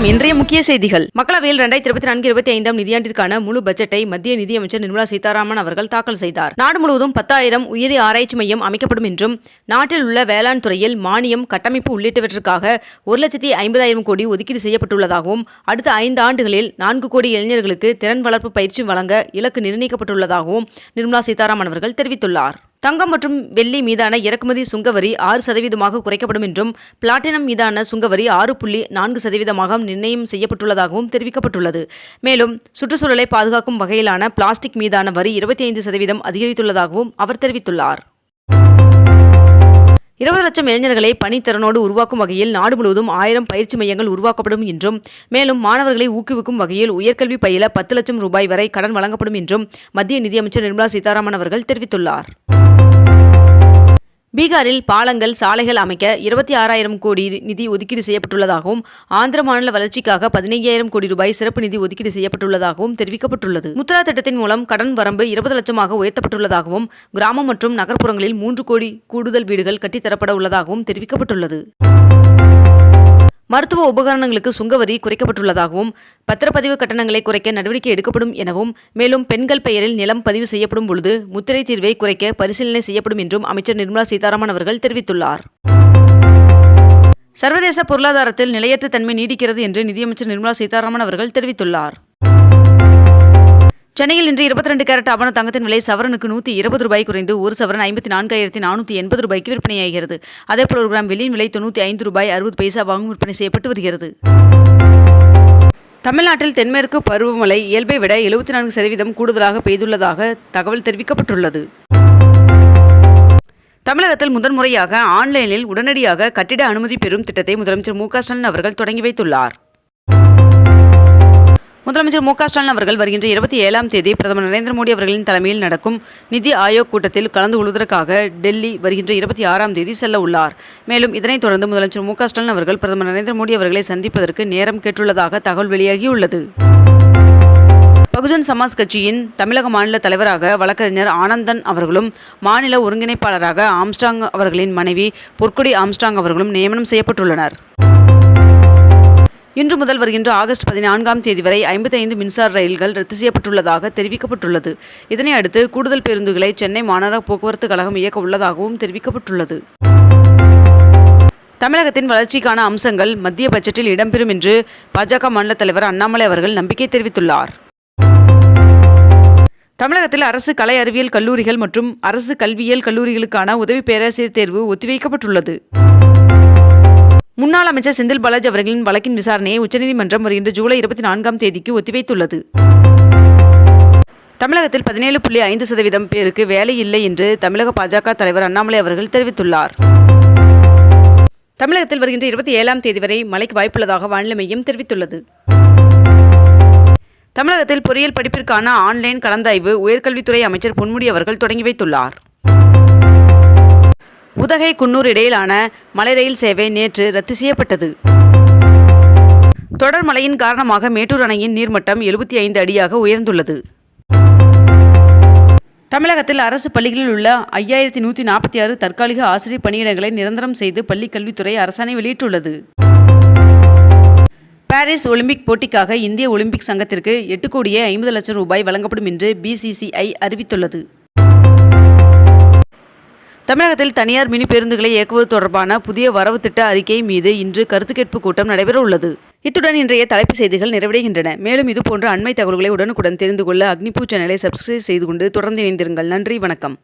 இன்றைய முக்கிய செய்திகள். மக்களவையில் 2024-25 நிதியாண்டிற்கான முழு பட்ஜெட்டை மத்திய நிதியமைச்சர் நிர்மலா சீதாராமன் அவர்கள் தாக்கல் செய்தார். நாடு முழுவதும் 10,000 உயிரி ஆராய்ச்சி மையம் அமைக்கப்படும் என்றும், நாட்டில் உள்ள வேளாண் துறையில் மானியம், கட்டமைப்பு உள்ளிட்டவற்றிற்காக 1,50,000 கோடி ஒதுக்கீடு செய்யப்பட்டுள்ளதாகவும், அடுத்த 5 ஆண்டுகளில் 4 கோடி இளைஞர்களுக்கு திறன் வளர்ப்பு பயிற்சி வழங்க இலக்கு நிர்ணயிக்கப்பட்டுள்ளதாகவும் நிர்மலா சீதாராமன் அவர்கள் தெரிவித்துள்ளார். தங்கம் மற்றும் வெள்ளி மீதான இறக்குமதி சுங்கவரி 6% குறைக்கப்படும் என்றும், பிளாட்டினம் மீதான சுங்கவரி 6.4% நிர்ணயம் செய்யப்பட்டுள்ளதாகவும் தெரிவிக்கப்பட்டுள்ளது. மேலும் சுற்றுச்சூழலை பாதுகாக்கும் வகையிலான பிளாஸ்டிக் மீதான வரி 25% அதிகரித்துள்ளதாகவும் அவர் தெரிவித்துள்ளார். 20 லட்சம் இளைஞர்களை பணித்திறனோடு உருவாக்கும் வகையில் நாடு முழுவதும் 1000 பயிற்சி மையங்கள் உருவாக்கப்படும் என்றும், மேலும் மாணவர்களை ஊக்குவிக்கும் வகையில் உயர்கல்வி பயில 10 லட்சம் ரூபாய் வரை கடன் வழங்கப்படும் என்றும் மத்திய நிதியமைச்சர் நிர்மலா சீதாராமன் அவர்கள் தெரிவித்துள்ளார். பீகாரில் பாலங்கள், சாலைகள் அமைக்க 26,000 கோடி நிதி ஒதுக்கீடு செய்யப்பட்டுள்ளதாகவும், ஆந்திர மாநில வளர்ச்சிக்காக 15,000 கோடி ரூபாய் சிறப்பு நிதி ஒதுக்கீடு செய்யப்பட்டுள்ளதாகவும் தெரிவிக்கப்பட்டுள்ளது. முத்ரா திட்டத்தின் மூலம் கடன் வரம்பு 20 லட்சமாக உயர்த்தப்பட்டுள்ளதாகவும், கிராமம் மற்றும் நகர்ப்புறங்களில் 3 கோடி கூடுதல் வீடுகள் கட்டித்தரப்பட உள்ளதாகவும் தெரிவிக்கப்பட்டுள்ளது. மருத்துவ உபகரணங்களுக்கு சுங்கவரி குறைக்கப்பட்டுள்ளதாகவும், பத்திரப்பதிவு கட்டணங்களை குறைக்க நடவடிக்கை எடுக்கப்படும் எனவும், மேலும் பெண்கள் பெயரில் நிலம் பதிவு செய்யப்படும் பொழுது முத்திரை தீர்வை குறைக்க பரிசீலனை செய்யப்படும் என்றும் அமைச்சர் நிர்மலா சீதாராமன் அவர்கள் தெரிவித்துள்ளார். சர்வதேச பொருளாதாரத்தில் நிலையற்ற தன்மை நீடிக்கிறது என்று நிதியமைச்சர் நிர்மலா சீதாராமன் அவர்கள் தெரிவித்துள்ளார். சென்னையில் இன்று 22 கேரட் ஆபண தங்கத்தின் விலை சவரனுக்கு 120 ரூபாய் குறைந்து ஒரு சவரன் 54,480 ரூபாய்க்கு விற்பனையாகிறது. அதேபோல் ஒரு கிராம் வெள்ளியின் விலை 95 ரூபாய் 60 பைசாவாகவும் விற்பனை செய்யப்பட்டு வருகிறது. தமிழ்நாட்டில் தென்மேற்கு பருவமழை இயல்பை விட 74% கூடுதலாக பெய்துள்ளதாக தகவல் தெரிவிக்கப்பட்டுள்ளது. தமிழகத்தில் முதன்முறையாக ஆன்லைனில் உடனடியாக கட்டிட அனுமதி பெறும் திட்டத்தை முதலமைச்சர் மு க ஸ்டாலின் அவர்கள் தொடங்கி வைத்துள்ளார். முதலமைச்சர் மு க ஸ்டாலின் அவர்கள் வருகின்ற 27ஆம் தேதி பிரதமர் நரேந்திர மோடி அவர்களின் தலைமையில் நடக்கும் நிதி ஆயோக் கூட்டத்தில் கலந்து கொள்வதற்காக டெல்லி வருகின்ற 26ஆம் தேதி செல்ல உள்ளார். மேலும் இதனைத் தொடர்ந்து முதலமைச்சர் மு க ஸ்டாலின் அவர்கள் பிரதமர் நரேந்திர மோடி அவர்களை சந்திப்பதற்கு நேரம் கேட்டுள்ளதாக தகவல் வெளியாகியுள்ளது. பகுஜன் சமாஜ் கட்சியின் தமிழக மாநில தலைவராக வழக்கறிஞர் ஆனந்தன் அவர்களும், மாநில ஒருங்கிணைப்பாளராக ஆம்ஸ்ட்ராங் அவர்களின் மனைவி பொற்கொடி ஆம்ஸ்ட்ராங் அவர்களும் நியமனம் செய்யப்பட்டுள்ளனர். இன்று முதல் வருகின்ற ஆகஸ்ட் 14ஆம் தேதி வரை 55 மின்சார ரயில்கள் ரத்து செய்யப்பட்டுள்ளதாக தெரிவிக்கப்பட்டுள்ளது. இதனை அடுத்து கூடுதல் பேருந்துகளை சென்னை மாநகர போக்குவரத்து கழகம் இயக்க உள்ளதாகவும் தெரிவிக்கப்பட்டுள்ளது. தமிழகத்தின் வளர்ச்சிக்கான அம்சங்கள் மத்திய பட்ஜெட்டில் இடம்பெறும் என்று பாஜக மாநில தலைவர் அண்ணாமலை அவர்கள் நம்பிக்கை தெரிவித்துள்ளார். தமிழகத்தில் அரசு கலை அறிவியல் கல்லூரிகள் மற்றும் அரசு கல்வியியல் கல்லூரிகளுக்கான உதவி பேராசிரியர் தேர்வு ஒத்திவைக்கப்பட்டுள்ளது. முன்னாள் அமைச்சர் செந்தில் பாலாஜி அவர்களின் வழக்கின் விசாரணையை உச்சநீதிமன்றம் வருகின்ற ஜூலை 24ஆம் தேதிக்கு ஒத்திவைத்துள்ளது. தமிழகத்தில் 17.5% பேருக்கு வேலை இல்லை என்று தமிழக பாஜக தலைவர் அண்ணாமலை அவர்கள் தெரிவித்துள்ளார். தமிழகத்தில் வருகின்ற 27ஆம் தேதி வரை மழைக்கு வாய்ப்புள்ளதாக வானிலை மையம் தெரிவித்துள்ளது. தமிழகத்தில் பொறியியல் படிப்பிற்கான ஆன்லைன் கலந்தாய்வு உயர்கல்வித்துறை அமைச்சர் பொன்முடி அவர்கள் தொடங்கி வைத்துள்ளார். உதகை குன்னூர் இடையிலான மலை ரயில் சேவை நேற்று ரத்து செய்யப்பட்டது. தொடர் மழையின் காரணமாக மேட்டூர் அணையின் நீர்மட்டம் 75 அடியாக உயர்ந்துள்ளது. தமிழகத்தில் அரசு பள்ளிகளில் உள்ள 5146 தற்காலிக ஆசிரியர் பணியிடங்களை நிரந்தரம் செய்து பள்ளிக் கல்வித்துறை அரசாணை வெளியிட்டுள்ளது. பாரிஸ் ஒலிம்பிக் போட்டிக்காக இந்திய ஒலிம்பிக் சங்கத்திற்கு 8,50 லட்சம் ரூபாய் வழங்கப்படும் என்று BCCI அறிவித்துள்ளது. தமிழகத்தில் தனியார் மினி பேருந்துகளை இயக்குவது தொடர்பான புதிய வரவு திட்ட அறிக்கை மீது இன்று கருத்து கேட்பு கூட்டம் நடைபெற உள்ளது. இத்துடன் இன்றைய தலைப்புச் செய்திகள் நிறைவடைகின்றன. மேலும் இதுபோன்ற அண்மை தகவல்களை உடனுக்குடன் தெரிந்து கொள்ள அக்னிபூ சேனலை சப்ஸ்கிரைப் செய்து கொண்டு தொடர்ந்து இணைந்திருங்கள். நன்றி, வணக்கம்.